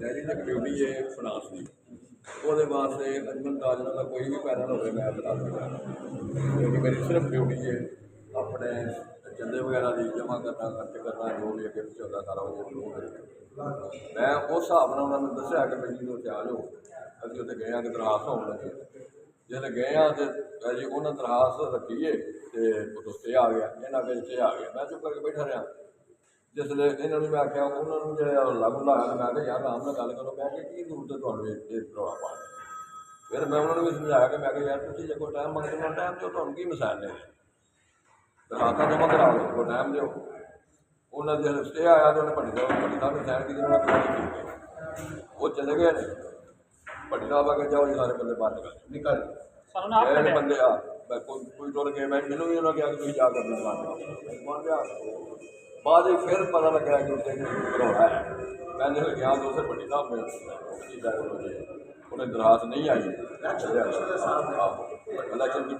Dairy ਦੀ duty ਹੈ finance ਦੀ। ਉਹਦੇ ਵਾਸਤੇ ਅਜਮਨ ਕਾਜਨਾਂ ਦਾ ਕੋਈ ਵੀ ਪੈਨਲ ਹੋਵੇ ਮੈਂ ਬਣਾ ਸਕਦਾ, ਕਿਉਂਕਿ ਮੇਰੀ ਸਿਰਫ ਡਿਊਟੀ ਹੈ ਆਪਣੇ ਚੰਦੇ ਵਗੈਰਾ ਦੀ ਜਮ੍ਹਾਂ ਕਰਨਾ, ਖਰਚ ਕਰਨਾ, ਜੋ ਵੀ ਅੱਗੇ ਪਿੱਛੇ ਹੁੰਦਾ ਸਾਰਾ ਉਹ ਮੈਂ ਉਸ ਹਿਸਾਬ ਨਾਲ ਉਹਨਾਂ ਨੂੰ ਦੱਸਿਆ ਕਿ ਬਈ ਨੂੰ ਤਿਆਰ ਹੋ। ਅਸੀਂ ਉੱਥੇ ਗਏ ਹਾਂ ਕਿ ਦਰਖਾਸਤ ਹੋਣ ਲੱਗੀ, ਜਦੋਂ ਗਏ ਹਾਂ ਤਾਂ ਜੀ ਉਹਨਾਂ ਦਰਖਾਸਤ ਰੱਖੀ ਹੈ ਅਤੇ ਉਦੋਂ ਸਟੇ ਆ ਗਿਆ, ਇਹਨਾਂ ਦੇ ਸਟੇ ਆ ਗਿਆ। ਮੈਂ ਚੁੱਪ ਕਰਕੇ ਬੈਠਾ ਰਿਹਾ। ਜਿਸਲੇ ਇਹਨਾਂ ਨੂੰ ਮੈਂ ਆਖਿਆ, ਉਹਨਾਂ ਨੂੰ ਜਿਹੜਾ ਲਾਗੂ ਲਾਇਆ, ਮੈਂ ਕਿਹਾ ਯਾਰ ਆਰਾਮ ਨਾਲ ਗੱਲ ਕਰੋ। ਮੈਂ ਕਿਹਾ ਕੀ ਜ਼ਰੂਰਤ ਹੈ ਤੁਹਾਨੂੰ ਇਹ ਰੌਲਾ ਪਾਉਣ ਦੀ। ਫਿਰ ਮੈਂ ਉਹਨਾਂ ਨੂੰ ਵੀ ਸਮਝਾਇਆ ਕਿ ਮੈਂ ਕਿਹਾ ਯਾਰ ਤੁਸੀਂ ਜੇ ਕੋਈ ਟਾਈਮ ਮੰਗਦੇ ਹੋ ਟਾਈਮ ਦਿਓ, ਤੁਹਾਨੂੰ ਕੀ ਮਸਾਇਲ ਨੇ, ਦਰਖਾਸਤਾਂ ਜਮ੍ਹਾਂ ਕਰਾ ਲਓ, ਕੋਈ ਟਾਈਮ ਦਿਓ। ਉਹਨਾਂ ਦੇ ਜਦੋਂ ਸਟੇ ਆਇਆ ਤਾਂ ਉਹਨੇ ਭੱਟੀ ਸਾਹਿਬ ਨੇ ਸਾਈਨ ਕੀਤੀ, ਉਹ ਚਲੇ ਗਏ ਨੇ। ਭੱਟੀ ਸਾਹਿਬ ਆ ਕੇ ਜਾਓ ਜੀ ਸਾਰੇ ਬੰਦੇ ਬਾਹਰ ਨਿਕਲ ਗਏ ਬੰਦੇ ਆ ਕੋਈ ਟੁਰ ਗਏ। ਮੈਨੂੰ ਵੀ ਉਹਨਾਂ ਕਿਹਾ ਕਿ ਤੁਸੀਂ ਜਾ ਕੇ ਆਪਣੀ ਦੁਕਾਨ ਲਿਆ। ਬਾਅਦ ਵਿੱਚ ਫਿਰ ਪਤਾ ਲੱਗਿਆ ਕਿ ਉੱਥੇ ਰੌਲਾ ਹੈ। ਮੈਂ ਜਦੋਂ ਗਿਆ ਤਾਂ ਉਸੇ ਭੱਟੀ ਸਾਹਿਬ ਨੇ ਉਹਨੇ ਦਰਖਾਸਤ ਨਹੀਂ ਆਈ। ਇਲੈਕਸ਼ਨ ਦੀ